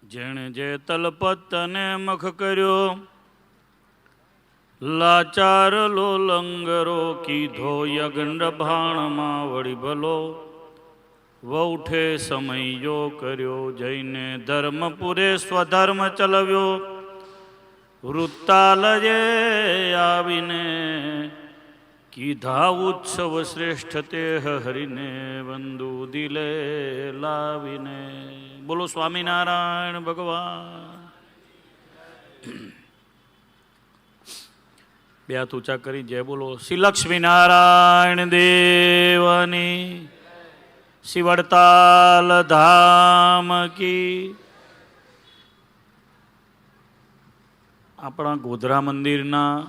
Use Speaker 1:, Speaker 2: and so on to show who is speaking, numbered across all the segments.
Speaker 1: જેણે જે તલપતને મખ કર્યો, લાચાર લો લંગરો કીધો યગંડ ભાણમાં વળી ભલો, વૌઠે સમયો કર્યો જઈને ધર્મપુરે સ્વધર્મ ચલવ્યો, વૃત્તાલયે આવીને કીધા ઉત્સવ શ્રેષ્ઠ તે હરિને વંદુ દિલે લાવીને. બોલો સ્વામિનારાયણ ભગવાન. બે હાથ ઊંચા કરી જય બોલો શ્રી લક્ષ્મીનારાયણ દેવની, શ્રી વડતાલ ધામ કી. આપણા ગોધરા મંદિરના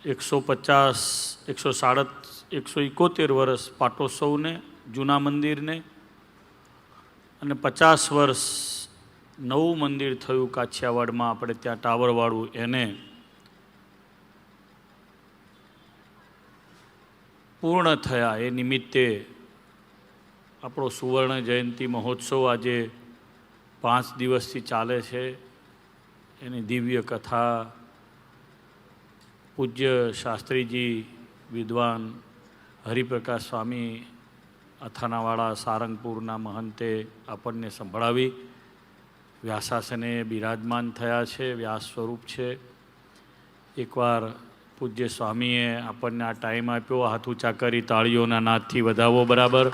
Speaker 1: 171 વર્ષ પાટોત્સવને, જૂના મંદિરને, અને 50 વર્ષ નવું મંદિર થયું કાછિયાવાડમાં, આપણે ત્યાં ટાવરવાળું, એને પૂર્ણ થયા. એ નિમિત્તે આપણો સુવર્ણ જયંતિ મહોત્સવ આજે 5 દિવસથી ચાલે છે. એની દિવ્ય કથા પૂજ્ય શાસ્ત્રીજી વિદ્વાન હરિપ્રકાશ સ્વામી અથાણાવાળા સારંગપુરના મહંતે આપણને સંભળાવી. વ્યાસાસને બિરાજમાન થયા છે, વ્યાસ સ્વરૂપ છે. એકવાર પૂજ્ય સ્વામીએ આપણને આ ટાઈમ આપ્યો, હાથ ઊંચા કરી તાળીઓના નાદથી વધાવો બરાબર.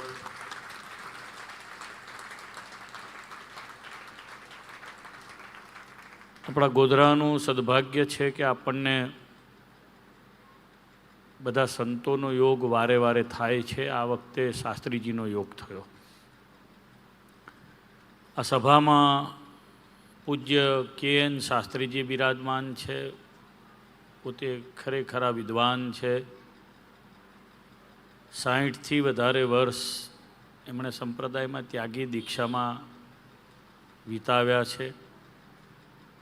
Speaker 1: આપણા ગોધરાનું સદભાગ્ય છે કે આપણને બધા સંતોનો યોગ વારે વારે થાય છે. આ વખતે શાસ્ત્રીજીનો યોગ થયો. આ સભામાં પૂજ્ય કે.એન. શાસ્ત્રીજી બિરાજમાન છે. પોતે ખરેખરા વિદ્વાન છે. 60થી વધારે વર્ષ એમણે સંપ્રદાયમાં ત્યાગી દીક્ષામાં વિતાવ્યા છે.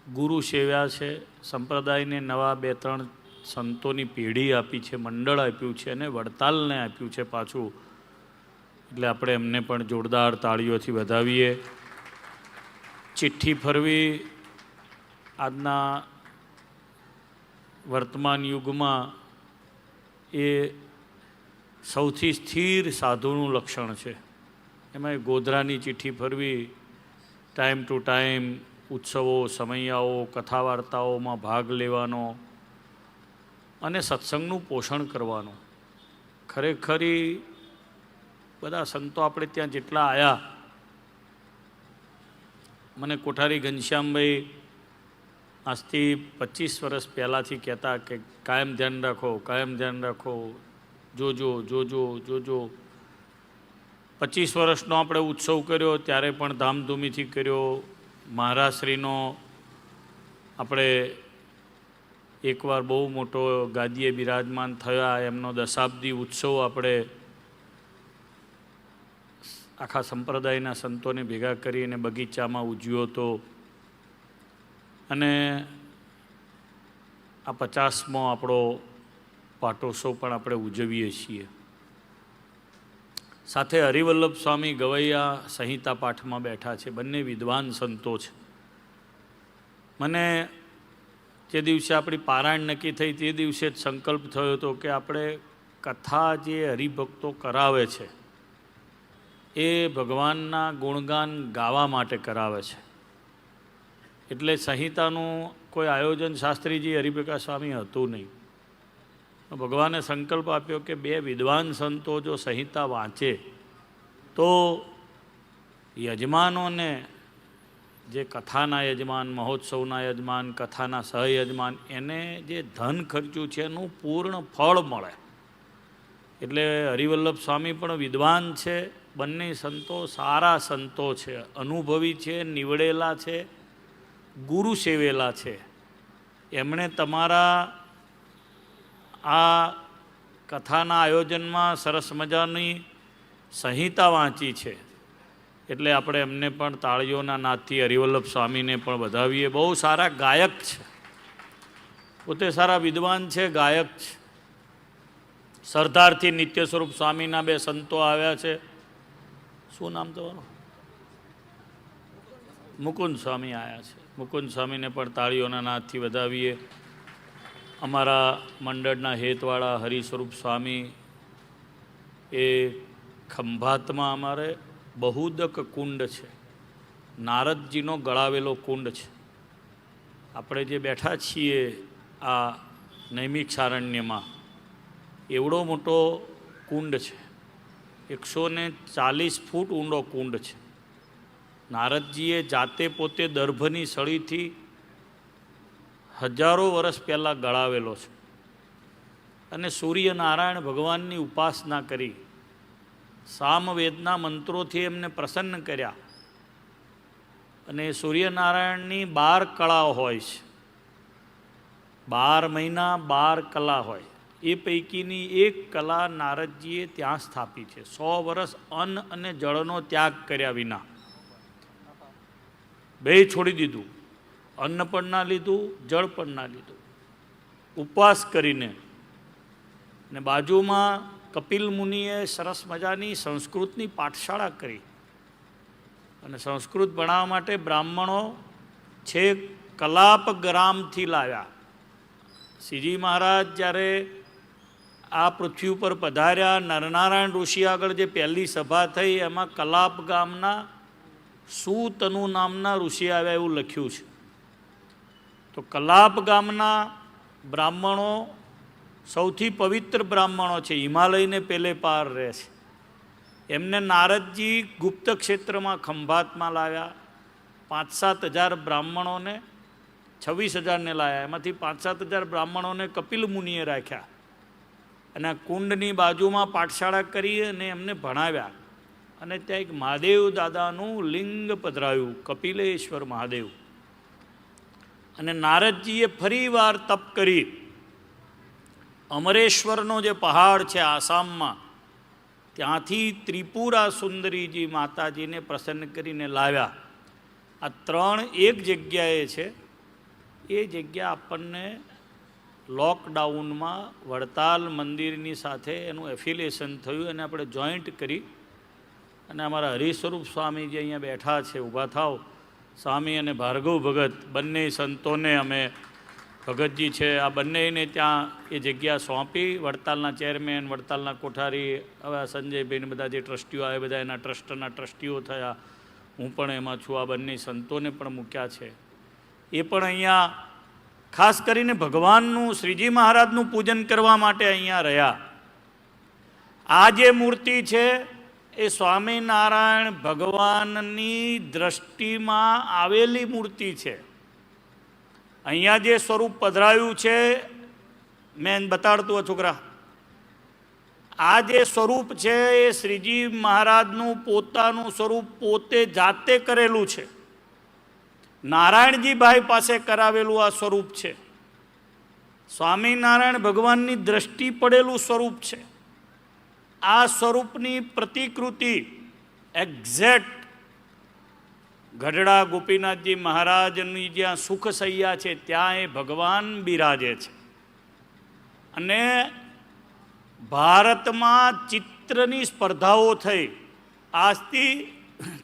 Speaker 1: ગુરુ સેવ્યા છે. સંપ્રદાયને નવા 2-3 સંતોની પેઢી આપી છે, મંડળ આપ્યું છે, અને વડતાલને આપ્યું છે પાછું. એટલે આપણે એમને પણ જોરદાર તાળીઓથી વધાવીએ. ચિઠ્ઠી ફરવી આજના વર્તમાન યુગમાં એ સૌથી સ્થિર સાધુનું લક્ષણ છે. એમાં ગોધરાની ચિઠ્ઠી ફરવી, ટાઈમ ટુ ટાઈમ ઉત્સવો, સમૈયાઓ, કથા વાર્તાઓમાં ભાગ લેવાનો અને સત્સંગનું પોષણ કરવાનું. ખરેખરી બધા સંતો આપણે ત્યાં જેટલા આવ્યા, મને કોઠારી ઘનશ્યામભાઈ આજથી 25 વર્ષ પહેલાંથી કહેતા કે કાયમ ધ્યાન રાખો, કાયમ ધ્યાન રાખો, જોજો જોજો જોજો. 25 વર્ષનો આપણે ઉત્સવ કર્યો ત્યારે પણ ધામધૂમીથી કર્યો. મહારાજશ્રીનો આપણે એકવાર બહુ મોટો ગાદીએ બિરાજમાન થયા, એમનો દશાબ્દી ઉત્સવ આપણે આખા સંપ્રદાયના સંતોને ભેગા કરીને બગીચામાં ઉજવ્યો હતો. અને આ 50મો આપણો પાટોત્સવ પણ આપણે ઉજવીએ છીએ. સાથે હરિવલ્લભ સ્વામી ગવૈયા સંહિતા પાઠમાં બેઠા છે. બંને વિદ્વાન સંતો છે. મને જે દિવસે આપણી પારાયણ નક્કી થઈ તે દિવસે જ સંકલ્પ થયો હતો કે આપણે કથા જે હરિભક્તો કરાવે છે એ ભગવાનના ગુણગાન ગાવા માટે કરાવે છે. એટલે સંહિતાનું કોઈ આયોજન શાસ્ત્રીજી હરિપ્રકાશ સ્વામી હતું નહીં. ભગવાને સંકલ્પ આપ્યો કે 2 વિદ્વાન સંતો જો સંહિતા વાંચે તો યજમાનોને, જે કથાના યજમાન, મહોત્સવના યજમાન, કથાના સહયજમાન, એને જે ધન ખર્ચ્યું છે એનું પૂર્ણ ફળ મળે. એટલે હરિવલ્લભ સ્વામી પણ વિદ્વાન છે. બંને સંતો સારા સંતો છે, અનુભવી છે, નીવડેલા છે, ગુરુ સેવેલા છે. એમણે તમારા આ કથાના આયોજનમાં સરસ મજાની સંહિતા વાંચી છે. એટલે આપણે એમને પણ તાળીઓના નાદથી હરિવલ્લભ સ્વામીને પણ વધાવીએ. બહુ સારા ગાયક છે, પોતે સારા વિદ્વાન છે, ગાયક છે. સરદારથી નિત્ય સ્વરૂપ સ્વામીના 2 સંતો આવ્યા છે. શું નામ તમારું? મુકુંદ સ્વામી આવ્યા છે. મુકુંદ સ્વામીને પણ તાળીઓના નાદથી વધાવીએ. અમારા મંડળના હેતવાળા હરિસ્વરૂપ સ્વામી, એ ખંભાતમાં અમારે બહુદક કુંડ છે, નારદજીનો ગળાવેલો કુંડ છે. આપણે જે બેઠા છીએ આ નૈમિક સારણ્યમાં, એવડો મોટો કુંડ છે, 140 ફૂટ ઊંડો કુંડ છે. નારદજીએ જાતે પોતે દર્ભની સળીથી હજારો વર્ષ પહેલાં ગળાવેલો છે અને સૂર્યનારાયણ ભગવાનની ઉપાસના કરી, સામવેદના મંત્રોથી એમને પ્રસન્ન કર્યા. અને સૂર્યનારાયણની 12 કળાઓ હોય છે, 12 મહિના 12 કલા હોય. એ પૈકીની એક કલા નારદજીએ ત્યાં સ્થાપી છે. 100 વર્ષ અન્ન અને જળનો ત્યાગ કર્યા વિના બે છોડી દીધું. અન્ન પણ ના લીધું, જળ પણ ના લીધું. ઉપવાસ કરીને. ને બાજુમાં કપિલ મુનિએ સરસ મજાની સંસ્કૃતની પાઠશાળા કરી અને સંસ્કૃત ભણાવવા માટે બ્રાહ્મણો છે કલાપ ગ્રામથી લાવ્યા. શ્રીજી મહારાજ જ્યારે આ પૃથ્વી ઉપર પધાર્યા, નરનારાયણ ઋષિ આગળ જે પહેલી સભા થઈ, એમાં કલાપ ગામના સુતનુ નામના ઋષિ આવ્યા એવું લખ્યું છે. તો કલાપ ગામના બ્રાહ્મણો સૌથી પવિત્ર બ્રાહ્મણો છે, હિમાલયને પેલે પાર રહે છે. એમને નારદજી ગુપ્ત ક્ષેત્રમાં ખંભાતમાં લાવ્યા. 5-7 હજાર બ્રાહ્મણોને, 26,000ને લાવ્યા. એમાંથી 5-7 હજાર બ્રાહ્મણોને કપિલ મુનિએ રાખ્યા અને આ કુંડની બાજુમાં પાઠશાળા કરી અને એમને ભણાવ્યા. અને ત્યાં એક મહાદેવ દાદાનું લિંગ પધરાયું, કપિલેશ્વર મહાદેવ. અને નારદજીએ ફરીવાર તપ કરી. અમરેશ્વરનો જે પહાડ છે આસામમાં, ત્યાંથી ત્રિપુરા સુંદરીજી માતાજીને પ્રસન્ન કરીને લાવ્યા. આ 3 એક જગ્યાએ છે. એ જગ્યા આપણને લોકડાઉનમાં વડતાલ મંદિરની સાથે એનું એફિલિએશન થયું અને આપણે જોઈન્ટ કરી અને અમારા હરિસ્વરૂપ સ્વામી જે અહીંયા બેઠા છે, ઊભા થાવ, સ્વામી અને ભાર્ગવ ભગત, બંને સંતોને અમે, ભગતજી છે, આ બંનેને ત્યાં એ જગ્યા સોંપી. વડતાલના ચેરમેન, વડતાલના કોઠારી, હવે સંજયભાઈને બધા જે ટ્રસ્ટીઓ આવે, બધા એના ટ્રસ્ટના ટ્રસ્ટીઓ થયા. હું પણ એમાં છું. આ બંને સંતોને પણ મૂક્યા છે. એ પણ અહીંયા ખાસ કરીને ભગવાનનું, શ્રીજી મહારાજનું પૂજન કરવા માટે અહીંયા રહ્યા. આ જે મૂર્તિ છે એ સ્વામિનારાયણ ભગવાનની દ્રષ્ટિમાં આવેલી મૂર્તિ છે. અહીંયા જે સ્વરૂપ પધરાયું છે, મેં બતાડતું આ છોકરા, આ જે સ્વરૂપ છે એ શ્રીજી મહારાજનું પોતાનું સ્વરૂપ પોતે જાતે કરેલું છે. નારાયણજીભાઈ પાસે કરાવેલું આ સ્વરૂપ છે. સ્વામિનારાયણ ભગવાનની દ્રષ્ટિ પડેલું સ્વરૂપ છે. આ સ્વરૂપની પ્રતિકૃતિ એક્ઝેક્ટ ગઢડા ગોપીનાથજી મહારાજની જ્યાં સુખસૈયા છે ત્યાં એ ભગવાન બિરાજે છે. અને ભારતમાં ચિત્રની સ્પર્ધાઓ થઈ આજથી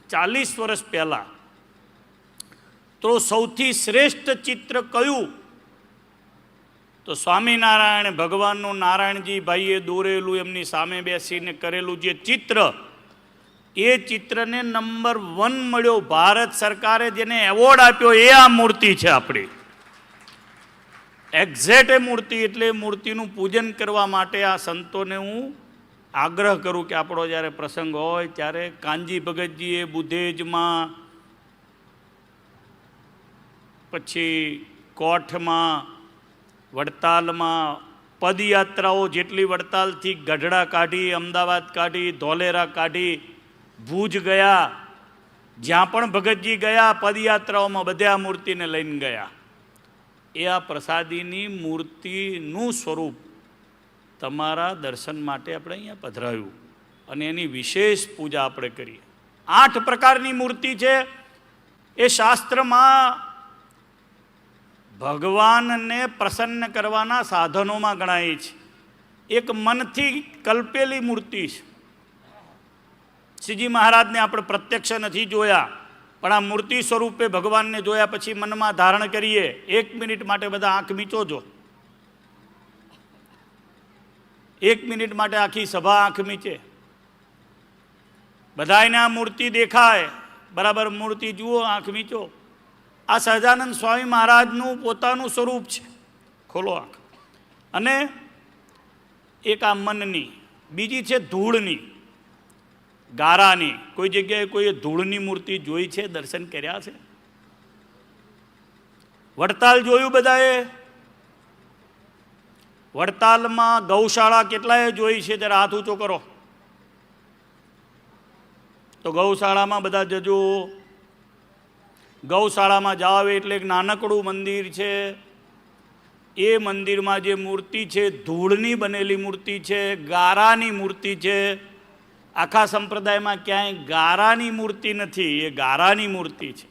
Speaker 1: 40 વર્ષ પહેલાં. તો સૌથી શ્રેષ્ઠ ચિત્ર કયું? તો સ્વામિનારાયણ ભગવાનનું નારાયણજી ભાઈએ દોરેલું, એમની સામે બેસીને કરેલું જે ચિત્ર, એ ચિત્રને નંબર 1 મળ્યો. ભારત સરકારે જેને એવોર્ડ આપ્યો એ આ મૂર્તિ છે આપણી. એક્ઝેક્ટ એ મૂર્તિ. એટલે મૂર્તિનું પૂજન કરવા માટે આ સંતોને હું આગ્રહ કરું કે આપણો જ્યારે પ્રસંગ હોય ત્યારે કાનજી ભગતજીએ બુધેજમાં, પછી કોઠમાં, વડતાલમાં પદયાત્રાઓ જેટલી વડતાલથી ગઢડા કાઢી, અમદાવાદ કાઢી, ધોલેરા કાઢી, ભુજ ગયા, જ્યાં પણ ભગતજી ગયા પદયાત્રાઓમાં બધે આ મૂર્તિને લઈને ગયા. એ આ પ્રસાદીની મૂર્તિનું સ્વરૂપ તમારા દર્શન માટે આપણે અહીંયા પધરાવ્યું અને એની વિશેષ પૂજા આપણે કરીએ. 8 પ્રકારની મૂર્તિ છે. એ શાસ્ત્રમાં ભગવાનને પ્રસન્ન કરવાના સાધનોમાં ગણાય છે. એક મનથી કલ્પેલી મૂર્તિ છે. શ્રીજી મહારાજને આપણે પ્રત્યક્ષ નથી જોયા, પણ આ મૂર્તિ સ્વરૂપે ભગવાનને જોયા પછી મનમાં ધારણ કરીએ. 1 મિનિટ માટે બધા આંખ મીચો જો. 1 મિનિટ માટે આખી સભા આંખ મીચે. બધાને આ મૂર્તિ દેખાય, બરાબર મૂર્તિ જુઓ, આંખ મીચો. આ સહજાનંદ સ્વામી મહારાજનું પોતાનું સ્વરૂપ છે. ખોલો આંખ. અને એક આ મનની, બીજી છે ધૂળની, ગારાની. કોઈ જગ્યાએ કોઈએ ધૂળની મૂર્તિ જોઈ છે, દર્શન કર્યા છે? વડતાલ જોયું બધાએ? વડતાલમાં ગૌશાળા કેટલાએ જોઈ છે? ત્યારે હાથ ઊંચો કરો. તો ગૌશાળામાં બધા જજો. ગૌશાળામાં જાઓ એટલે એક નાનકડું મંદિર છે. એ મંદિરમાં જે મૂર્તિ છે ધૂળની બનેલી મૂર્તિ છે, ગારાની મૂર્તિ છે. આખા સંપ્રદાયમાં ક્યાંય ગારાની મૂર્તિ નથી, એ ગારાની મૂર્તિ છે.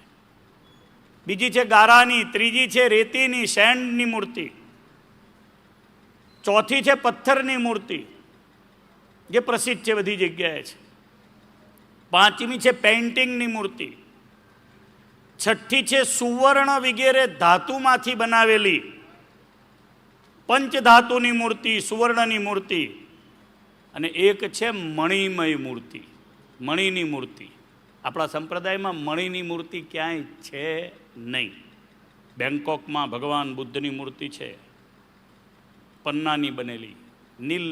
Speaker 1: બીજી છે ગારાની, ત્રીજી છે રેતીની સેન્ડની મૂર્તિ, ચોથી છે પથ્થરની મૂર્તિ જે પ્રસિદ્ધ છે બધી જગ્યાએ છે, પાંચમી છે પેઇન્ટિંગની મૂર્તિ, છઠ્ઠી છે સુવર્ણ વગેરે ધાતુમાંથી બનાવેલી પંચધાતુની મૂર્તિ, સુવર્ણની મૂર્તિ, અને એક છે મણિમય મૂર્તિ, મણિની મૂર્તિ. આપણા સંપ્રદાયમાં મણિની મૂર્તિ ક્યાંય છે નહીં. બેંકોકમાં ભગવાન બુદ્ધની મૂર્તિ છે, પન્નાની બનેલી, નીલ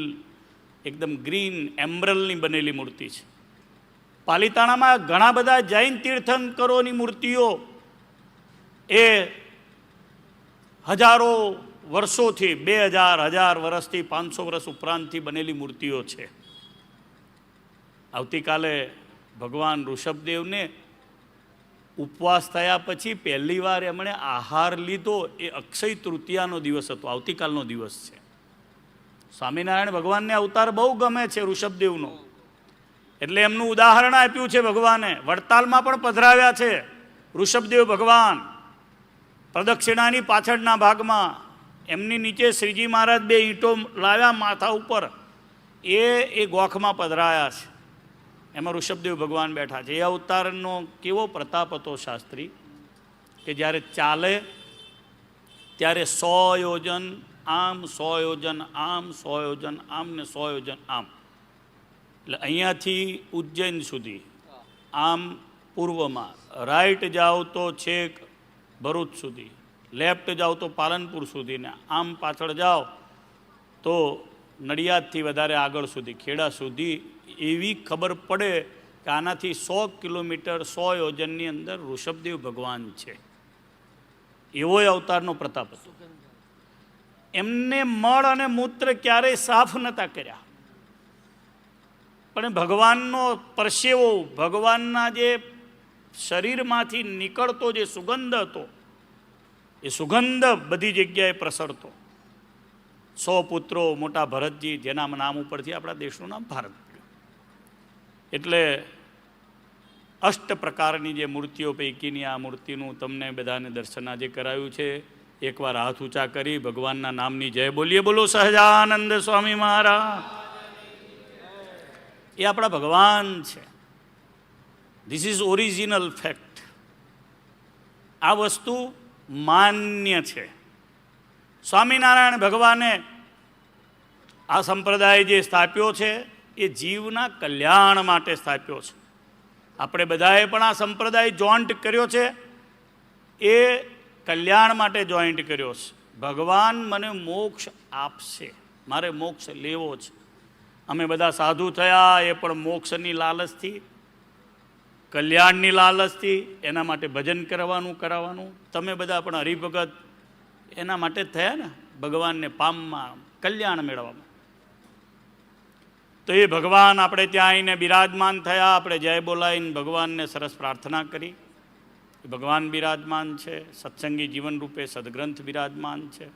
Speaker 1: એકદમ ગ્રીન એમ્બ્રલની બનેલી મૂર્તિ છે. પાલિતાણામાં ઘણા બધા જૈન તીર્થંકરોની મૂર્તિઓ એ હજારો વર્ષોથી, 1000 વર્ષથી, 500 વર્ષ ઉપરાંતથી બનેલી મૂર્તિઓ છે. આવતીકાલે ભગવાન ઋષભદેવને ઉપવાસ થયા પછી પહેલી વાર એમણે આહાર લીધો, એ અક્ષય તૃતીયાનો દિવસ હતો, આવતીકાલનો દિવસ છે. સ્વામિનારાયણ ભગવાનને અવતાર બહુ ગમે છે ઋષભદેવનો, એટલે એમનું ઉદાહરણ આપ્યું છે ભગવાને. વડતાલમાં પણ પધરાવ્યા છે ઋષભદેવ ભગવાન. પ્રદક્ષિણાની પાછળના ભાગમાં એમની નીચે શ્રીજી મહારાજ 2 ઈંટો લાવ્યા માથા ઉપર, એ ગોખમાં પધરાયા છે. એમાં ઋષભદેવ ભગવાન બેઠા છે. એ અવતારનો કેવો પ્રતાપ હતો શાસ્ત્રી, કે જ્યારે ચાલે ત્યારે 100 યોજન આમ, 100 યોજન આમ, 100 યોજન આમ ને 100 યોજન આમ. એટલે અહીંયાથી ઉજ્જૈન સુધી આમ પૂર્વમાં, રાઈટ જાઓ તો છેક ભરૂચ સુધી, લેફ્ટ જાઓ તો પાલનપુર સુધી, ને આમ પાછળ જાઓ તો નડિયાદથી વધારે આગળ સુધી, ખેડા સુધી. એવી ખબર પડે કે આનાથી 100 કિલોમીટર 100 યોજનની અંદર ઋષભદેવ ભગવાન છે. એવો અવતારનો પ્રતાપ હતો. એમને મળ અને મૂત્ર ક્યારેય સાફ નહોતા કર્યા, પણ ભગવાનનો પરસેવો, ભગવાનના જે શરીરમાંથી નીકળતો જે સુગંધ હતો, એ સુગંધ બધી જગ્યાએ પ્રસરતો. 100 પુત્રો, મોટા ભરતજી, જેના નામ ઉપરથી આપણા દેશનું નામ ભારત પડ્યું. એટલે 8 પ્રકારની જે મૂર્તિઓ પૈકીની આ મૂર્તિનું તમને બધાને દર્શન આજે કરાયું છે. એકવાર હાથ ઊંચા કરી ભગવાનના નામની જય બોલીએ. બોલો સહજાનંદ સ્વામી મહારાજ. એ આપણા ભગવાન છે. This is original fact. આ વસ્તુ માન્ય છે. સ્વામિનારાયણ ભગવાને આ સંપ્રદાય જે સ્થાપ્યો છે એ જીવના કલ્યાણ માટે સ્થાપ્યો છે. આપણે બધાએ પણ આ સંપ્રદાય જોઈન્ટ કર્યો છે, એ કલ્યાણ માટે જોઈન્ટ કર્યો છે. ભગવાન મને મોક્ષ આપશે, મારે મોક્ષ લેવો છે. અમે બધા સાધુ થયા એ પણ મોક્ષની લાલચથી, કલ્યાણની લાલચથી, એના માટે ભજન કરાવવાનું. તમે બધા પણ હરિભગત એના માટે જ થયા ને, ભગવાનને પામમાં, કલ્યાણ મેળવવામાં. તો એ ભગવાન આપણે ત્યાં આવીને બિરાજમાન થયા. આપણે જય બોલાવીને ભગવાનને સરસ પ્રાર્થના કરી. એ ભગવાન બિરાજમાન છે, સત્સંગી જીવન રૂપે સદગ્રંથ બિરાજમાન છે.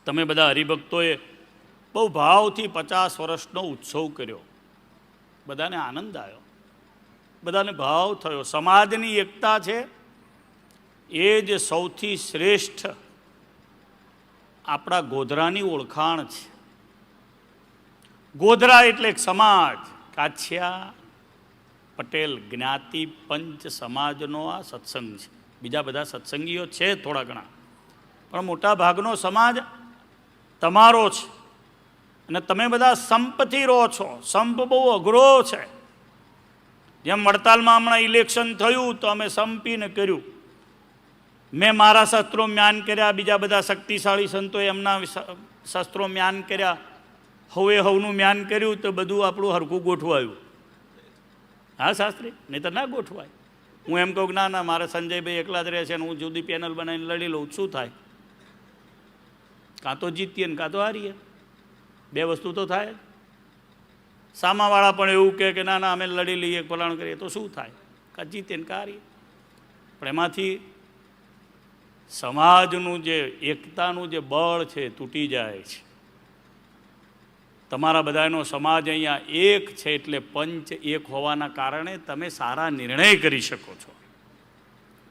Speaker 1: તમે બધા હરિભક્તોએ બહુ ભાવથી 50 વર્ષનો ઉત્સવ કર્યો. બધાને આનંદ આવ્યો, બધાને ભાવ થયો. સમાજની એકતા છે એ જ સૌથી શ્રેષ્ઠ આપણા ગોધરાની ઓળખાણ છે. ગોધરા એટલે એક સમાજ. કાછિયા, પટેલ જ્ઞાતિ પંચ સમાજનો આ સત્સંગ છે. બીજા બધા સત્સંગીઓ છે થોડા ઘણા, પણ મોટા ભાગનો સમાજ તમારો છે. અને તમે બધા સંપથી રહો છો. સંપ બહુ અઘરો છે. જેમ વડતાલમાં હમણાં ઇલેક્શન થયું તો અમે સંપીને કર્યું. મેં મારા શસ્ત્રો મ્યાન કર્યા, બીજા બધા શક્તિશાળી સંતોએ એમના શસ્ત્રો મ્યાન કર્યા, હવે હવનું મ્યાન કર્યું તો બધું આપણું હરખું ગોઠવાયું. હા શાસ્ત્રી, નહીં તો ના ગોઠવાય. હું એમ કહું ના મારે સંજયભાઈ એકલા જ રહે છે ને હું જુદી પેનલ બનાવીને લડી લઉં, શું થાય? કાં તો જીતીએ ને કાં તો હારીએ, બે વસ્તુ તો થાય જ. સામાવાળા પણ એવું કહે કે ના અમે લડી લઈએ, ફલાણ કરીએ તો શું થાય? કાં જીતીએ ને કાં હારીએ. પણ એમાંથી સમાજનું જે એકતાનું જે બળ છે તૂટી જાય છે. તમારા બધાનો સમાજ અહીંયા એક છે એટલે પંચ એક હોવાના કારણે તમે સારા નિર્ણય કરી શકો છો.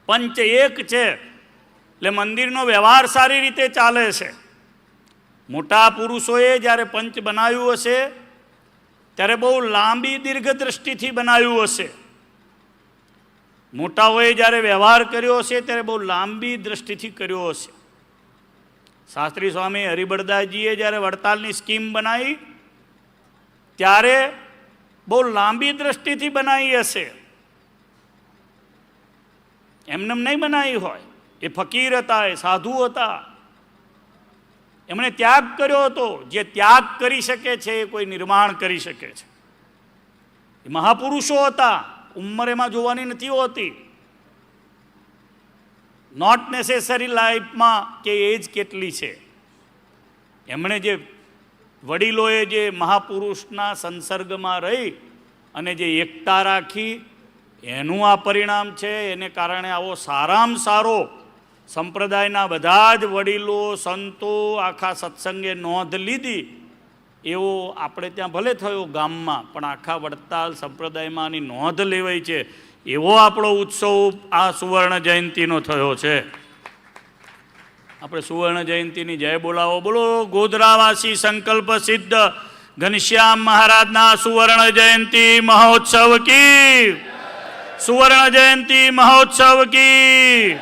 Speaker 1: પંચ એક છે એટલે મંદિરનો વ્યવહાર સારી રીતે ચાલે છે. મોટા પુરુષોએ જ્યારે પંચ બનાવ્યું હશે ત્યારે બહુ લાંબી દીર્ઘ દ્રષ્ટિથી બનાવ્યું હશે. મોટાઓએ જ્યારે વ્યવહાર કર્યો હશે ત્યારે બહુ લાંબી દ્રષ્ટિથી કર્યો હશે. શાસ્ત્રી સ્વામી હરિબળદાસજીએ જ્યારે વડતાલની સ્કીમ બનાવી ત્યારે બહુ લાંબી દ્રષ્ટિથી બનાવી હશે. એમને નહીં બનાવી હોય. એ ફકીર હતા, એ સાધુ હતા. એમણે ત્યાગ કર્યો હતો. જે ત્યાગ કરી શકે છે એ કોઈ નિર્માણ કરી શકે છે. એ મહાપુરુષો હતા. ઉંમર એમાં જોવાની નથી હોતી. નોટ નેસેસરી લાઈફમાં કે એજ કેટલી છે. એમણે જે વડીલોએ જે મહાપુરુષના સંસર્ગમાં રહી અને જે એકતા રાખી એનું આ પરિણામ છે. એને કારણે આવો સારામાં સારો સંપ્રદાયના બધા જ વડીલો સંતો આખા સત્સંગે નોંધ લીધી. એવો આપણે ત્યાં ભલે થયો ગામમાં, પણ આખા વડતાલ સંપ્રદાયમાં આની નોંધ લેવાય છે. એવો આપણો ઉત્સવ આ સુવર્ણ જયંતિનો થયો છે. આપણે સુવર્ણ જયંતિની જય બોલાવો. બોલો ગોધરાવાસી સંકલ્પ સિદ્ધ ઘનશ્યામ મહારાજના સુવર્ણ જયંતિ મહોત્સવ કી, સુવર્ણ જયંતિ મહોત્સવ કી,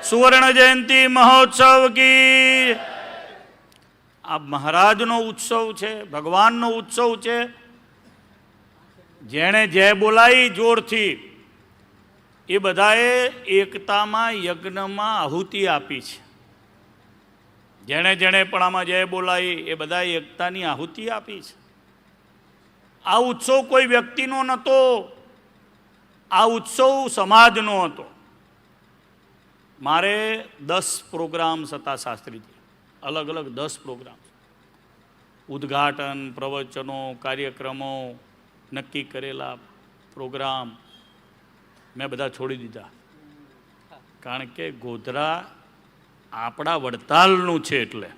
Speaker 1: સુવર્ણ જયંતિ મહોત્સવ કી. આ મહારાજનો ઉત્સવ છે, ભગવાનનો ઉત્સવ છે. જેણે જય બોલાવી જોરથી એ બધાએ એકતામાં યજ્ઞમાં આહુતિ આપી છે. જેણે જેણે પણ આમાં જય બોલાવી એ બધાએ એકતાની આહુતિ આપી છે. આ ઉત્સવ કોઈ વ્યક્તિનો નહોતો, આ ઉત્સવ સમાજનો હતો. મારે 10 પ્રોગ્રામ્સ હતા શાસ્ત્રીજી, અલગ અલગ 10 પ્રોગ્રામ. ઉદ્ઘાટન, પ્રવચનો, કાર્યક્રમો, નક્કી કરેલા પ્રોગ્રામ મેં બધા છોડી દીધા. કારણ કે ગોધરા આપણા વડતાલનું છે. એટલે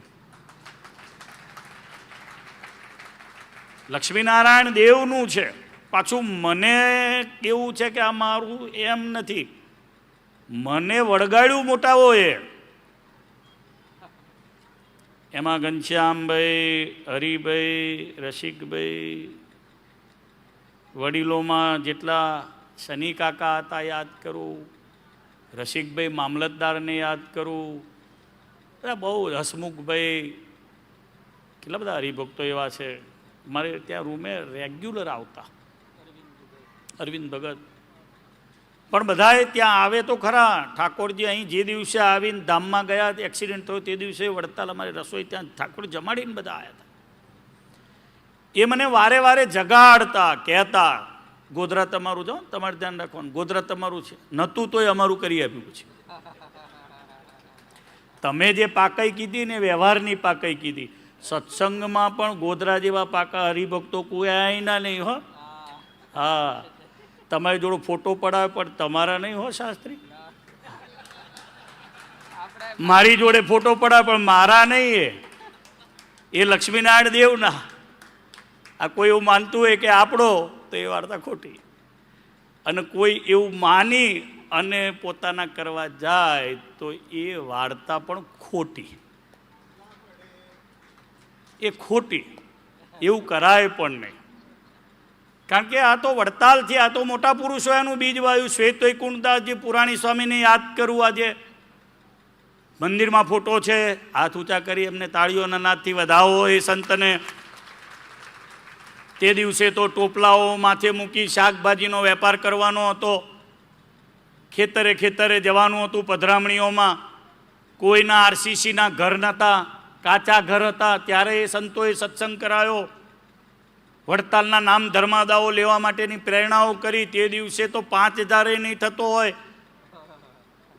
Speaker 1: લક્ષ્મીનારાયણ દેવનું છે. પાછું મને કેવું છે કે આ મારું એમ નથી, મને વળગાડ્યું મોટાઓએ. એમાં ઘનશ્યામભાઈ, હરિભાઈ, રસિકભાઈ, વડીલોમાં જેટલા શનિ કાકા હતા યાદ કરું, રસિકભાઈ મામલતદારને યાદ કરું, બધા બહુ, હસમુખભાઈ, કેટલા બધા હરિભક્તો એવા છે. મારે ત્યાં રૂમે રેગ્યુલર આવતા. અરવિંદ ભગત પણ બધાએ ત્યાં આવે તો ખરા. ઠાકોરજી અહીં જે દિવસે આવીને ધામમાં ગયા, એક્સિડન્ટ થયો તે દિવસે વડતાલ અમારી રસોઈ ત્યાં ઠાકોર જમાડીને બધા આવ્યા હતા. એ મને વારે વારે જગાડતા, કહેતા ગોધરા તમારું, જાઓ તમારે ધ્યાન રાખવાનું, ગોધરા તમારું છે. નહોતું તોય અમારું કરી આપ્યું છે. તમે જે પાકાઈ કીધી ને વ્યવહારની પાકાઈ કીધી. સત્સંગમાં પણ ગોધરા જેવા પાકા હરિભક્તો કોઈ આઈના નહીં હો. હા, તમારી જોડે ફોટો પડાવે પણ તમારા નહીં હો શાસ્ત્રી. મારી જોડે ફોટો પડાવે પણ મારા નહીં. એ લક્ષ્મીનારાયણ દેવના. આ કોઈ એવું માનતું હોય કે આપણો, તો એ વાર્તા ખોટી. અને કોઈ એવું માની અને પોતાના કરવા જાય તો એ વાર્તા પણ ખોટી. એ ખોટી, એવું કરાય પણ નહીં. કારણ કે આ તો વડતાલ છે, આ તો મોટા પુરુષો એનું બીજ વાયું. શ્વેત વૈકુંઠદાસજી પુરાણી સ્વામીને યાદ કરવું. આજે મંદિરમાં ફોટો છે, હાથ ઊંચા કરી એમને તાળીઓના નાદથી વધાવો એ સંતને. તે દિવસે તો ટોપલાઓ માથે મૂકી શાકભાજીનો વેપાર કરવાનો હતો, ખેતરે ખેતરે જવાનું હતું. પધરામણીઓમાં કોઈના આરસીસીના ઘર નહોતા, કાચા ઘર હતા, ત્યારે એ સંતોએ સત્સંગ કરાયો. વડતાલના નામ ધર્માદાઓ લેવા માટેની પ્રેરણાઓ કરી. તે દિવસે તો 5000 નહીં થતો હોય,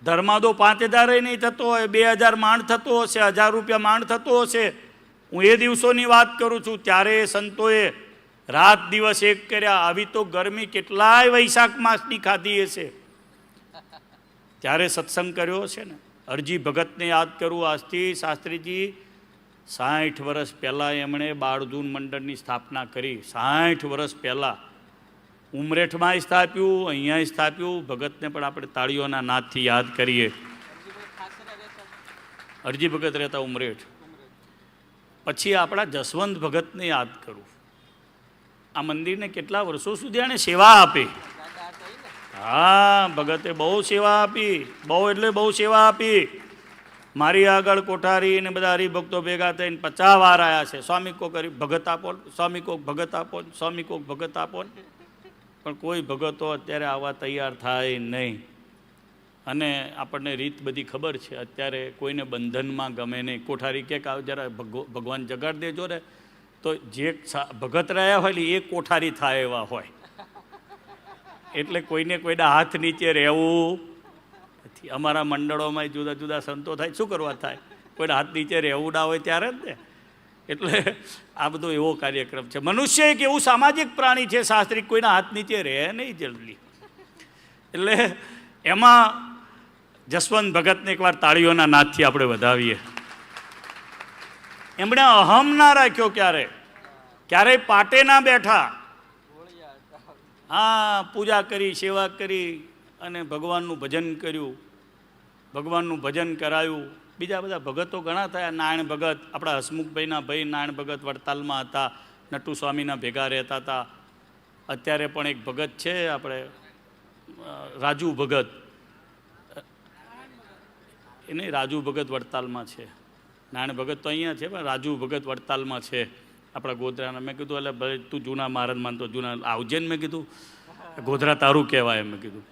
Speaker 1: ધર્માદો 5000 નહીં થતો હોય, 2000 માંડ થતો હશે, 1000 રૂપિયા માંડ થતો હશે. હું એ દિવસોની વાત કરું છું. ત્યારે એ સંતોએ રાત દિવસ એક કર્યા. આવી તો ગરમી કેટલાય વૈશાખ માસની ખાધી હશે, ત્યારે સત્સંગ કર્યો છે ને. અરજી ભગતને યાદ કરું. આજથી શાસ્ત્રીજી 60 વર્ષ પહેલાં એમણે બાળધૂન મંડળની સ્થાપના કરી. 60 વર્ષ પહેલાં ઉમરેઠમાં સ્થાપ્યું, અહીંયા સ્થાપ્યું. ભગતને પણ આપણે તાળીઓના નાદથી યાદ કરીએ. અરજી ભગત રહેતા ઉમરેઠ. પછી આપણા જસવંત ભગતને યાદ કરું. આ મંદિરને કેટલા વર્ષો સુધી આણે સેવા આપી. હા, ભગતે બહુ સેવા આપી, બહુ એટલે બહુ સેવા આપી. મારી આગળ કોઠારી ને બધા હરિભક્તો ભેગા થઈને 50 વાર આવ્યા છે. સ્વામી કોક ભગત આપો, સ્વામી કોક ભગત આપો, સ્વામી કોક ભગત આપો. પણ કોઈ ભગતો અત્યારે આવવા તૈયાર થાય નહીં. અને આપણને રીત બધી ખબર છે. અત્યારે કોઈને બંધનમાં ગમે નહીં. કોઠારી કે જરા ભગવાન જગાડ દેજો ને, તો જે ભગત રહ્યા હોય એ કોઠારી થાય એવા હોય. એટલે કોઈને કોઈના હાથ નીચે રહેવું નથી. અમારા મંડળોમાં જુદા જુદા સંતો થાય, શું કરવા થાય? કોઈના હાથ નીચે રહેવું ના હોય ત્યારે જ ને. એટલે આ બધો એવો કાર્યક્રમ છે. મનુષ્ય એક એવું સામાજિક પ્રાણી છે શાસ્ત્રી, કોઈના હાથ નીચે રહે નહીં જલ્દી. એટલે એમાં જસવંત ભગતને એકવાર તાળીઓના નાદથી આપણે વધાવીએ. એમણે અહમ ના રાખ્યો, ક્યારેય પાટે ના બેઠા. હા, પૂજા કરી, સેવા કરી અને ભગવાનનું ભજન કર્યું, ભગવાનનું ભજન કરાયું. બીજા બધા ભગતો ઘણા થયા. નારાયણ ભગત, આપણા હસમુખભાઈના ભાઈ નારાયણ ભગત વડતાલમાં હતા, નટુ સ્વામીના ભેગા રહેતા હતા. અત્યારે પણ એક ભગત છે આપણે રાજુ ભગત, એ નહીં, રાજુ ભગત વડતાલમાં છે. નારાયણ ભગત તો અહીંયા છે, પણ રાજુ ભગત વડતાલમાં છે આપણા ગોધરાના. મેં કીધું એટલે ભાઈ તું જૂના મહારાજ માનતો, જૂના આવજે ને. મેં કીધું ગોધરા તારું કહેવાય. મેં કીધું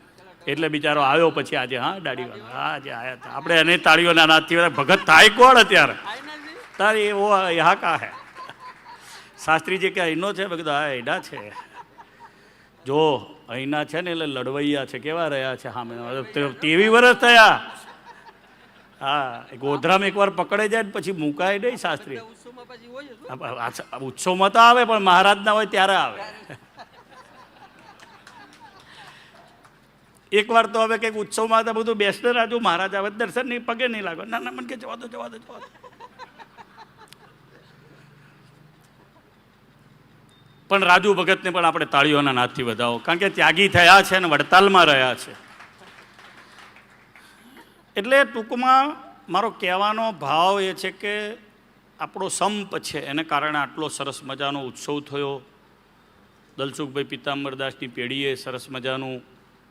Speaker 1: એટલે બિચારો આવ્યો પછી આજે. હા, દાઢીવાળો, હા, આજે આવ્યા હતા. આપણે એને તાળીઓના નાદથી ભગત થાય કોણ અત્યારે? તારે એવો હા કા હે શાસ્ત્રીજી કે અહીંનો છે? મેં કીધું હા, એડા છે. જો અહીંના છે ને એટલે લડવૈયા છે. કેવા રહ્યા છે સામે? 23 વર્ષ થયા. હા, ગોધરામાં એકવાર પકડે જાય ને પછી મુકાય નહીં શાસ્ત્રી. ઉત્સવમાં તો આવે, પણ મહારાજના હોય ત્યારે આવે. એકવાર તો હવે કંઈક ઉત્સવમાં તો બધું બેસને રાજુ મહારાજ આવે, દર્શન નહીં, પગે નહીં લાગો. ના ના, મને કે જવા દો, જવા દો, જવા દો. પણ રાજુ ભગતને પણ આપણે તાળીઓના નાદથી વધાવો, કારણ કે ત્યાગી થયા છે અને વડતાલમાં રહ્યા છે. એટલે ટૂંકમાં મારો કહેવાનો ભાવ એ છે કે આપણો સંપ છે, એને કારણે આટલો સરસ મજાનો ઉત્સવ થયો. દલસુખભાઈ પિતાંબરદાસની પેઢીએ સરસ મજાનું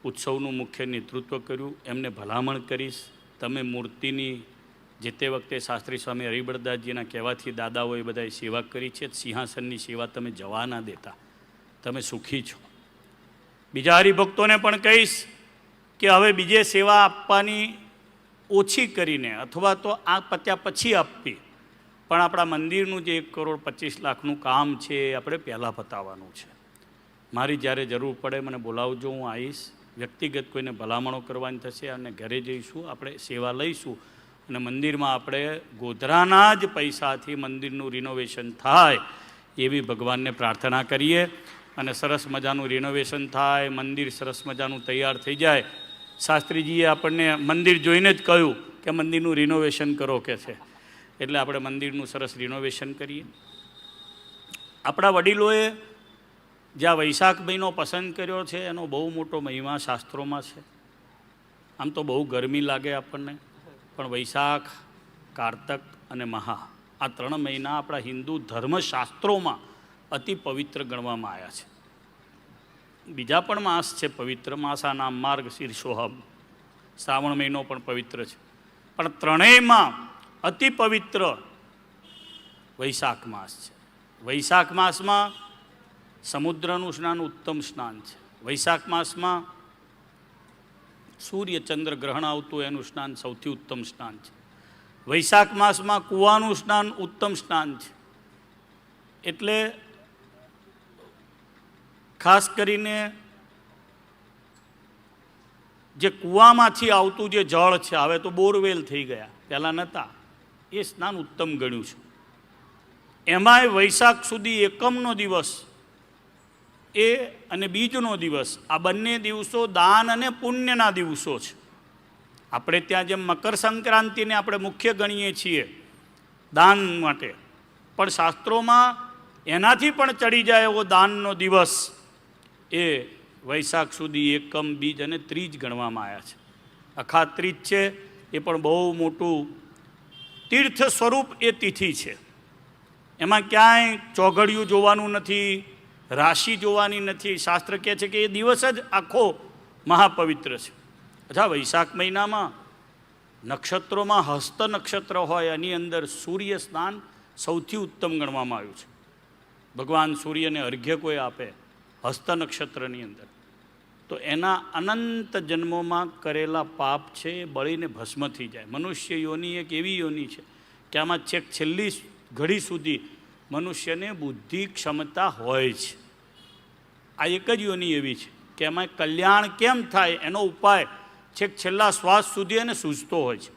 Speaker 1: ઉત્સવનું મુખ્ય નેતૃત્વ કર્યું. એમને ભલામણ કરીશ, તમે મૂર્તિની જે તે વખતે શાસ્ત્રી સ્વામી હરિબળદાસજીના કહેવાથી દાદાઓએ બધાએ સેવા કરી છે. સિંહાસનની સેવા તમે જવા ના દેતા, તમે સુખી છો. બીજા હરિભક્તોને પણ કહીશ કે હવે બીજે સેવા આપવાની ઓછી કરીને, અથવા તો આ પત્યા પછી આપવી, પણ આપણા મંદિરનું જે 1,25,00,000નું કામ છે એ આપણે પહેલાં પતાવવાનું છે. મારી જ્યારે જરૂર પડે મને બોલાવજો, હું આવીશ. વ્યક્તિગત કોઈને ભલામણો કરવાની થશે અને ઘરે જઈશું, આપણે સેવા લઈશું અને મંદિરમાં આપણે ગોધરાના જ પૈસાથી મંદિરનું રિનોવેશન થાય એવી ભગવાનને પ્રાર્થના કરીએ. અને સરસ મજાનું રિનોવેશન થાય, મંદિર સરસ મજાનું તૈયાર થઈ જાય. શાસ્ત્રીજીએ આપણને મંદિર જોઈને જ કહ્યું કે મંદિરનું રિનોવેશન કરો કે છે. એટલે આપણે મંદિરનું સરસ રિનોવેશન કરીએ. આપણા વડીલોએ જ્યાં વૈશાખ મહિનો પસંદ કર્યો છે એનો બહુ મોટો મહિમા શાસ્ત્રોમાં છે. આમ તો બહુ ગરમી લાગે આપણને, પણ વૈશાખ, કારતક અને મહા, આ 3 મહિના આપણા હિન્દુ ધર્મશાસ્ત્રોમાં અતિ પવિત્ર ગણવામાં આવ્યા છે. બીજા પણ માસ છે પવિત્ર, માસાના માર્ગ શીર્ષોહમ, શ્રાવણ મહિનો પણ પવિત્ર છે, પણ ત્રણેયમાં અતિ પવિત્ર વૈશાખ માસ છે. વૈશાખ માસમાં સમુદ્રનું સ્નાન ઉત્તમ સ્નાન છે. વૈશાખ માસમાં સૂર્ય ચંદ્ર ગ્રહણ આવતું એનું સ્નાન સૌથી ઉત્તમ સ્નાન છે. વૈશાખ માસમાં કૂવાનું સ્નાન ઉત્તમ સ્નાન છે. એટલે ખાસ કરીને જે કૂવામાંથી આવતું જે જળ છે, હવે તો બોરવેલ થઈ ગયા, પહેલાં નહોતા, એ સ્નાન ઉત્તમ ગણ્યું છે. એમાંય વૈશાખ સુધી એકમનો દિવસ એ અને બીજનો દિવસ, આ બંને દિવસો દાન અને પુણ્યના દિવસો છે. આપણે ત્યાં જેમ મકર સંક્રાંતિને આપણે મુખ્ય ગણીએ છીએ દાન માટે, પણ શાસ્ત્રોમાં એનાથી પણ ચડી જાય એવો દાનનો દિવસ એ વૈશાખ સુધી એકમ, બીજ અને ત્રીજ ગણવામાં આવ્યા છે. અખા ત્રીજ છે એ પણ બહુ મોટું તીર્થ સ્વરૂપ એ તિથિ છે. એમાં ક્યાંય ચોઘડિયું જોવાનું નથી, રાશિ જોવાની નથી. શાસ્ત્ર કહે છે કે એ દિવસ જ આખો મહાપવિત્ર છે. અચ્છા, વૈશાખ મહિનામાં નક્ષત્રોમાં હસ્ત નક્ષત્ર હોય, એની અંદર સૂર્ય સ્નાન સૌથી ઉત્તમ ગણવામાં આવ્યું છે. ભગવાન સૂર્યને અર્ઘ્ય કોઈ આપે હસ્ત નક્ષત્રની અંદર, તો એના અનંત જન્મોમાં કરેલા પાપ છે એ બળીને ભસ્મ થઈ જાય. મનુષ્ય યોનિ એક એવી યોનિ છે કે આમાં છેક છેલ્લી ઘડી સુધી મનુષ્યને બુદ્ધિ ક્ષમતા હોય છે. આ એક જ યોનિ એવી છે કે એમાં કલ્યાણ કેમ થાય એનો ઉપાય છેક છેલ્લા શ્વાસ સુધી એને સૂઝતો હોય છે.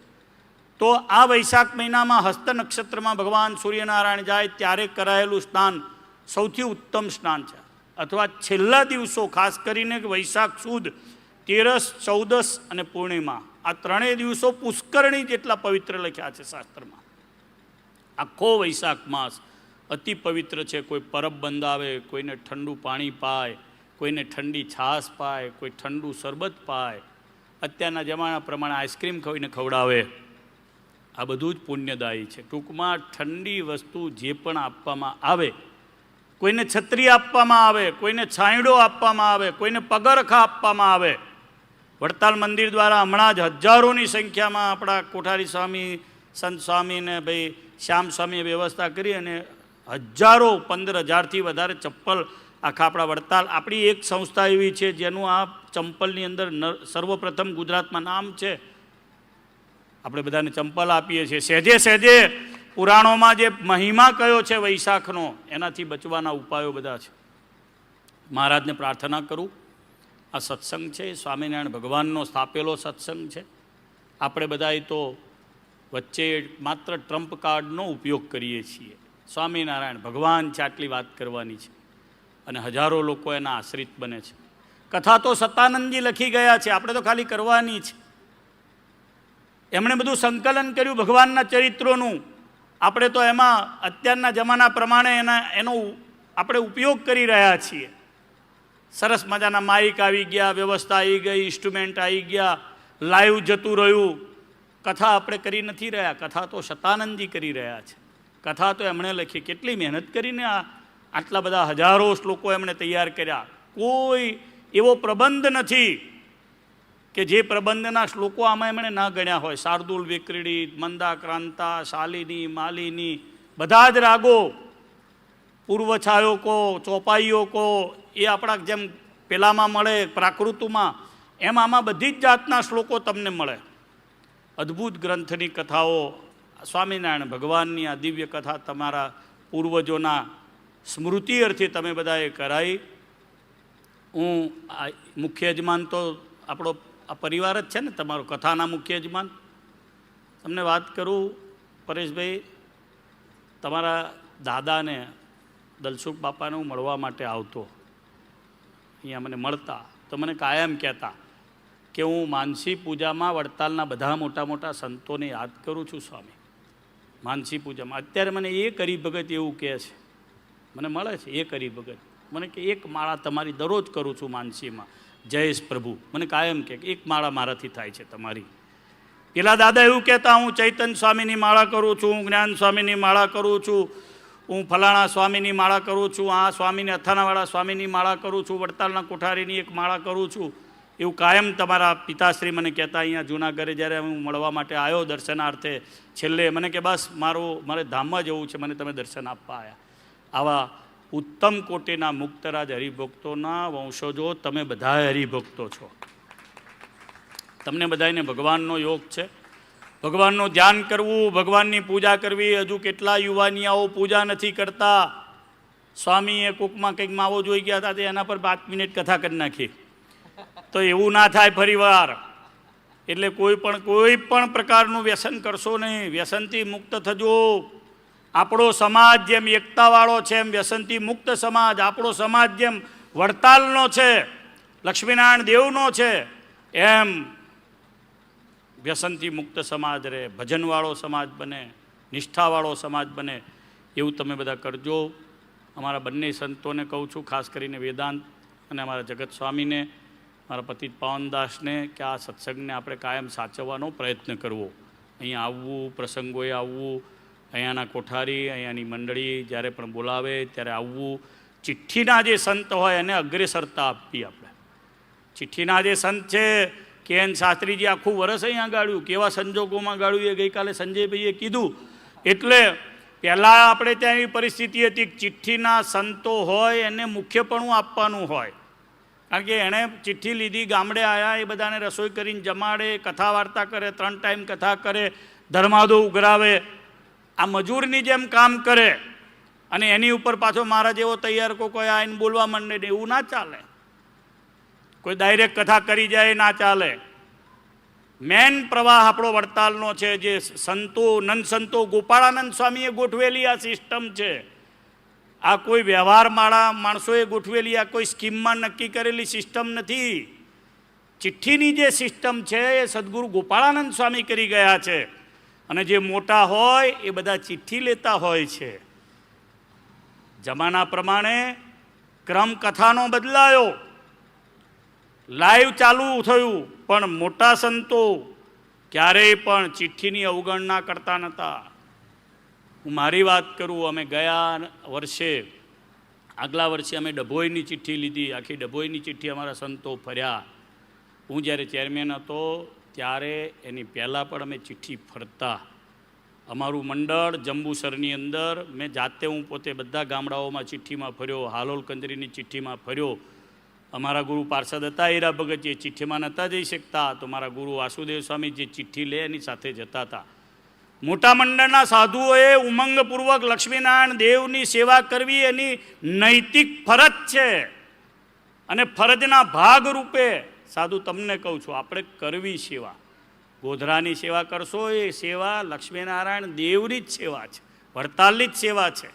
Speaker 1: તો આ વૈશાખ મહિનામાં હસ્ત નક્ષત્રમાં ભગવાન સૂર્યનારાયણ જાય ત્યારે કરાયેલું સ્નાન સૌથી ઉત્તમ સ્નાન છે. અથવા છેલ્લા દિવસો, ખાસ કરીને વૈશાખ સુદ, તેરસ, 14 અને પૂર્ણિમા, આ ત્રણેય દિવસો પુષ્કરણી જેટલા પવિત્ર લખ્યા છે શાસ્ત્રમાં. આખો વૈશાખ માસ અતિ પવિત્ર છે. કોઈ પરબ બંધાવે, કોઈને ઠંડુ પાણી પાય, કોઈને ઠંડી છાશ પાય, કોઈ ઠંડુ શરબત પાય, અત્યારના જમાના પ્રમાણે આઈસ્ક્રીમ ખાઈને ખવડાવે, આ બધું જ પુણ્યદાયી છે. ટૂંકમાં ઠંડી વસ્તુ જે પણ આપવામાં આવે, કોઈને છત્રી આપવામાં આવે, કોઈને છાંયડો આપવામાં આવે, કોઈને પગરખા આપવામાં આવે. વડતાલ મંદિર દ્વારા હમણાં જ હજારોની સંખ્યામાં આપણા કોઠારી સ્વામી, સંત સ્વામી ને ભાઈ શ્યામ સ્વામીએ વ્યવસ્થા કરી અને હજારો, 15,000થી વધારે ચપ્પલ આખા આપણા વડતાલ, આપણી એક સંસ્થા એવી છે જેનું આ ચંપલની અંદર સર્વપ્રથમ ગુજરાતમાં નામ છે. આપણે બધાને ચંપલ આપીએ છીએ. સહેજે સહેજે પુરાણોમાં જે મહિમા કયો છે વૈશાખનો, એનાથી બચવાના ઉપાયો બધા છે. મહારાજને પ્રાર્થના કરું, આ સત્સંગ છે એ સ્વામિનારાયણ ભગવાનનો સ્થાપેલો સત્સંગ છે. આપણે બધાએ તો વચ્ચે માત્ર ટ્રમ્પ કાર્ડનો ઉપયોગ કરીએ છીએ. સ્વામિનારાયણ ભગવાન છે આટલી વાત કરવાની છે, અને હજારો લોકો એના આશ્રિત બને છે. કથા તો સતાનંદજી લખી ગયા છે, આપણે તો ખાલી કરવાની છે. એમણે બધું સંકલન કર્યું ભગવાનના ચરિત્રોનું. આપણે તો એમાં અત્યારના જમાના પ્રમાણે એનો આપણે ઉપયોગ કરી રહ્યા છીએ. સરસ મજાના માઇક આવી ગયા, વ્યવસ્થા આવી ગઈ, ઇન્સ્ટ્રુમેન્ટ આવી ગયા, લાઈવ જતું રહ્યું. કથા આપણે કરી નથી રહ્યા, કથા તો શતાનંદજી કરી રહ્યા છે. કથા તો એમણે લખી, કેટલી મહેનત કરીને આટલા બધા હજારો શ્લોકો એમણે તૈયાર કર્યા. કોઈ એવો પ્રબંધ નથી કે જે પ્રબંધના શ્લોકો આમાં એમણે ના ગણ્યા હોય. શાર્દુલ, વિક્રીડી, મંદાક્રાંતા, શાલિની, માલિની, બધા જ રાગો, પૂર્વછાયો કો, ચોપાઈઓ કો, એ આપણા જેમ પેલામાં મળે પ્રાકૃતમાં, એમ આમાં બધી જ જાતના શ્લોકો તમને મળે. અદ્ભુત ગ્રંથની કથાઓ, સ્વામિનારાયણ ભગવાનની આ દિવ્ય કથા તમારા પૂર્વજોના સ્મૃતિ અર્થે તમે બધાએ કરાવી. હું મુખ્ય યજમાન તો આપણો આ પરિવાર જ છે ને, તમારો કથાના મુખ્ય યજમાન. તમને વાત કરું પરેશભાઈ, તમારા દાદાને દલસુખ બાપાને હું મળવા માટે આવતો, અહીંયા મને મળતા, તો મને કાયમ કહેતા કે હું માનસી પૂજામાં વડતાલના બધા મોટા મોટા સંતોને યાદ કરું છું સ્વામી, માનસી પૂજામાં. અત્યારે મને એ કરી ભગત એવું કહે છે, મને મળે છે એ કરી ભગત, મને કે એક માળા તમારી દરરોજ કરું છું માનસીમાં, જયેશ પ્રભુ મને કાયમ કે એક માળા મારાથી થાય છે તમારી. પેલા દાદા એવું કહેતા, હું ચૈતન્ય સ્વામીની માળા કરું છું, જ્ઞાન સ્વામીની માળા કરું છું, હું ફલાણા સ્વામીની માળા કરું છું, આ સ્વામીને અથાણાવાળા સ્વામીની માળા કરું છું, વડતાલના કોઠારીની એક માળા કરું છું, એવું કાયમ તમારા પિતાશ્રી મને કહેતા. અહીંયા જૂનાગઢે જ્યારે હું મળવા માટે આવ્યો દર્શનાર્થે, છેલ્લે મને કે બસ મારે ધામમાં જવું છે, મને તમે દર્શન આપવા આવ્યા. આવા ઉત્તમ કોટીના મુક્તરાજ હરિભક્તોના વંશજો તમે બધા હરિભક્તો છો. તમને બધાને ભગવાનનો યોગ છે, ભગવાનનું ધ્યાન કરવું, ભગવાનની પૂજા કરવી. હજુ કેટલા યુવાનિયાઓ પૂજા નથી કરતા. સ્વામીએ કોકમાં કંઈક માવો જોઈ ગયા હતા, તે એના પર 5 મિનિટ કથા કરી નાખી. તો એવું ના થાય ફરીવાર. એટલે કોઈ પણ પ્રકારનું વ્યસન કરશો નહીં, વ્યસનથી મુક્ત થજો. આપણો સમાજ જેમ એકતાવાળો છે એમ વ્યસનથી મુક્ત સમાજ, આપણો સમાજ જેમ વડતાલનો છે, લક્ષ્મીનારાયણ દેવનો છે, એમ વ્યસનથી મુક્ત સમાજ રહે, ભજનવાળો સમાજ બને, નિષ્ઠાવાળો સમાજ બને, એવું તમે બધા કરજો. અમારા બંને સંતોને કહું છું, ખાસ કરીને વેદાંત અને અમારા જગત સ્વામીને, મારા પતિત પાવનદાસને, કે આ સત્સંગને આપણે કાયમ સાચવવાનો પ્રયત્ન કરવો. અહીંયા આવવું, પ્રસંગોએ આવવું, અહીંયાના કોઠારી, અહીંયાની મંડળી જ્યારે પણ બોલાવે ત્યારે આવવું. ચિઠ્ઠીના જે સંત હોય એને અગ્રેસરતા આપવી. આપણે ચિઠ્ઠીના જે સંત છે, કે શાસ્ત્રીજી આખું વર્ષ અહીંયા ગાળ્યું, કેવા સંજોગોમાં ગાળ્યું એ ગઈકાલે સંજયભાઈએ કીધું. એટલે પહેલાં આપણે ત્યાં એવી પરિસ્થિતિ હતી કે ચિઠ્ઠીના સંતો હોય એને મુખ્યપણું આપવાનું હોય. કારણ કે એણે ચિઠ્ઠી લીધી, ગામડે આવ્યા, એ બધાને રસોઈ કરીને જમાડે, કથા વાર્તા કરે, 3 ટાઈમ કથા કરે, ધર્માદો ઉઘરાવે, આ મજૂરની જેમ કામ કરે. અને એની ઉપર પાછો મારા જેવો તૈયાર કોઈ આવીને બોલવા માંડે ને, એવું ના ચાલે. કોઈ ડાયરેક્ટ કથા કરી જાય ના ચાલે. મેન પ્રવાહ આપણો વડતાલનો છે, જે સંતો, નંદ સંતો ગોપાળાનંદ સ્વામીએ ગોઠવેલી આ સિસ્ટમ છે. આ કોઈ વ્યવહારવાળા માણસોએ ગોઠવેલી, આ કોઈ સ્કીમમાં નક્કી કરેલી સિસ્ટમ નથી. ચિઠ્ઠીની જે સિસ્ટમ છે એ સદગુરુ ગોપાળાનંદ સ્વામી કરી ગયા છે. અને જે મોટા હોય એ બધા ચિઠ્ઠી લેતા હોય છે. જમાના પ્રમાણે ક્રમ કથાનો બદલાયો, લાઈવ ચાલુ થયું, પણ મોટા સંતો ક્યારેય પણ ચિઠ્ઠીની અવગણના કરતા નહોતા. હું મારી વાત કરું, અમે ગયા વર્ષે, આગલા વર્ષે અમે ડભોઈની ચિઠ્ઠી લીધી. આખી ડભોઈની ચિઠ્ઠી અમારા સંતો ફર્યા. હું જ્યારે ચેરમેન હતો ત્યારે એની પહેલાં પણ અમે ચિઠ્ઠી ફરતા. અમારું મંડળ જંબુસરની અંદર, મેં જાતે હું પોતે બધા ગામડાઓમાં ચિઠ્ઠીમાં ફર્યો, હાલોલ કંજરીની ચિઠ્ઠીમાં ફર્યો. અમારા ગુરુ પાર્ષદ હતા હીરા ભગત, એ ચિઠ્ઠીમાં નહોતા જઈ શકતા, તો મારા ગુરુ વાસુદેવ સ્વામી જે ચિઠ્ઠી લે એની સાથે જતા હતા. મોટા મંડળના સાધુઓએ ઉમંગપૂર્વક લક્ષ્મીનારાયણ દેવની સેવા કરવી એની નૈતિક ફરજ છે. અને ફરજના ભાગરૂપે સાધુ તમને કહું છું, આપણે કરવી સેવા. ગોધરાની સેવા કરશો એ સેવા લક્ષ્મીનારાયણ દેવની જ સેવા છે, વડતાલની જ સેવા છે.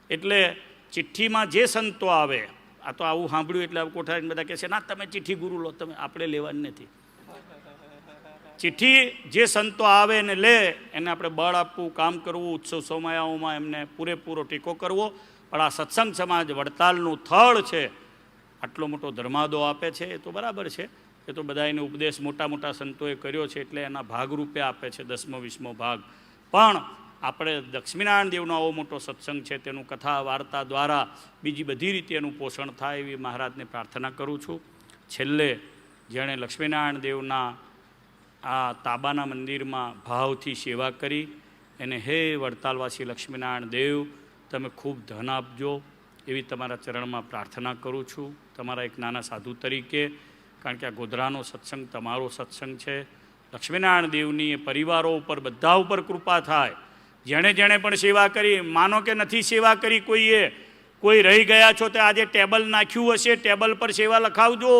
Speaker 1: એટલે ચિઠ્ઠીમાં જે સંતો આવે, આ તો આવું સાંભળ્યું એટલે કોઠારીને બધા કહે છે ના તમે ચિઠ્ઠી ગુરુ લો, તમે આપણે લેવાની નથી. ચિઠ્ઠી જે સંતો આવે એને લે, એને આપણે બળ આપવું, કામ કરવું, ઉત્સવ સમયાઓમાં એમને પૂરેપૂરો ટેકો કરવો. પણ આ સત્સંગ સમાજ વડતાલનું થળ છે, આટલો મોટો ધર્માદો આપે છે, એ તો બરાબર છે. એ તો બધા એને ઉપદેશ મોટા મોટા સંતોએ કર્યો છે એટલે એના ભાગરૂપે આપે છે, 10મો 20મો ભાગ. પણ આપણે લક્ષ્મીનારાયણ દેવનો આવો મોટો સત્સંગ છે, તેનું કથા વાર્તા દ્વારા બીજી બધી રીતે એનું પોષણ થાય એવી મહારાજને પ્રાર્થના કરું છું. છેલ્લે જેણે લક્ષ્મીનારાયણ દેવના આ તાબાના મંદિરમાં ભાવથી સેવા કરી એને, હે વડતાલવાસી લક્ષ્મીનારાયણ દેવ, તમે ખૂબ ધન આપજો એવી તમારા ચરણમાં પ્રાર્થના કરું છું, તમારા એક નાના સાધુ તરીકે. કારણ કે આ ગોધરાનો સત્સંગ તમારો સત્સંગ છે. લક્ષ્મીનારાયણ દેવની એ પરિવારો ઉપર, બધા ઉપર કૃપા થાય. જેણે જેણે પણ સેવા કરી, માનો કે નથી સેવા કરી કોઈએ, કોઈ રહી ગયા છો તો આજે ટેબલ નાખ્યું હશે, ટેબલ પર સેવા લખાવજો.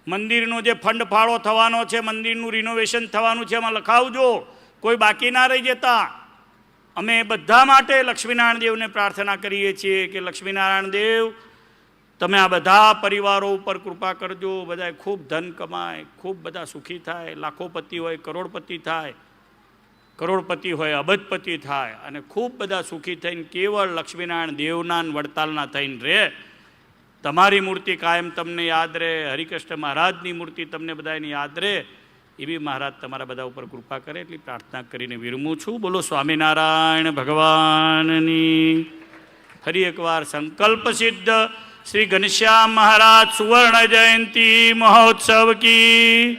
Speaker 1: મંદિરનો જે ફંડ ફાળો થવાનો છે, મંદિરનું રિનોવેશન થવાનું છે, એમાં લખાવજો. કોઈ બાકી ના રહી જતા. અમે બધા માટે લક્ષ્મીનારાયણ દેવને પ્રાર્થના કરીએ છીએ કે લક્ષ્મીનારાયણ દેવ તમે આ બધા પરિવારો ઉપર કૃપા કરજો, બધા ખૂબ ધન કમાય, ખૂબ બધા સુખી થાય, લાખોપતિ હોય કરોડપતિ થાય, કરોડપતિ હોય અબજપતિ થાય, અને ખૂબ બધા સુખી થઈને કેવળ લક્ષ્મીનારાયણ દેવના વડતાલના થઈને રહે. તમારી મૂર્તિ કાયમ તમને યાદ રહે, હરિકૃષ્ણ મહારાજની મૂર્તિ તમને બધાને યાદ રહે, એવી મહારાજ તમારા બધા ઉપર કૃપા કરે એટલી પ્રાર્થના કરીને વિરમું છું. બોલો સ્વામિનારાયણ ભગવાનની. ફરી એકવાર સંકલ્પ સિદ્ધ શ્રી ઘનશ્યામ મહારાજ સુવર્ણ જયંતી મહોત્સવ કી,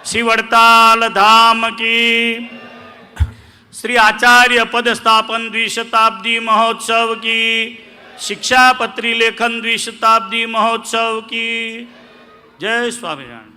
Speaker 1: શ્રી વડતાલ ધામ કી, श्री आचार्य पद स्थापन द्विशताब्दी महोत्सव की, शिक्षापत्री लेखन द्विशताब्दी महोत्सव की. जय स्वामीनारायण.